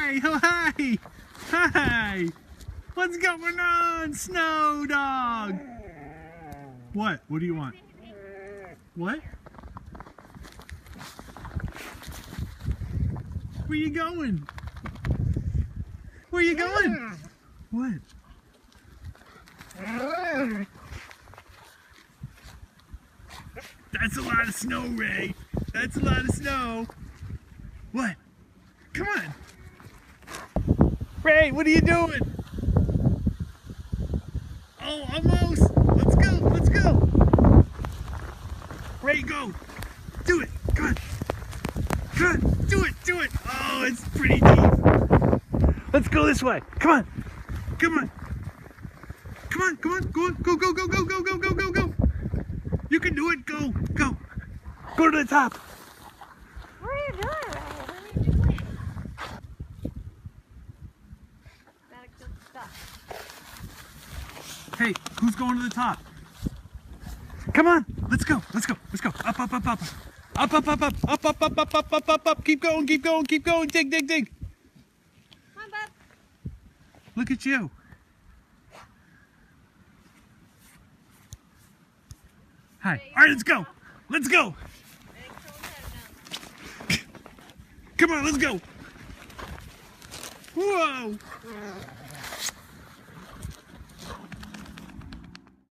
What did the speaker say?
Hi! Oh, hi! Hi! What's going on, Snow Dog? What? What do you want? What? Where you going? Where you going? What? That's a lot of snow, Ray. That's a lot of snow. What? Come on. Ray, what are you doing? Oh, almost. Let's go. Let's go. Ray, go. Do it. Come on. Come on. Do it. Do it. Oh, it's pretty deep. Let's go this way. Come on. Come on. Come on. Come on. Go on. Go, go, go, go, go, go, go, go, go. You can do it. Go. Go. Go to the top. What are you doing, Ray? What are you doing? Gotta kill the stuff. Hey, who's going to the top? Come on. Let's go. Let's go. Let's go. Up, up, up, up. Up, up, up, up. Up, up, up, up, up, up, up, up. Keep going. Keep going. Keep going. Dig, dig, dig. Come on, bud. Look at you. Hi. All right, let's go. Let's go. Come on, let's go. Whoa.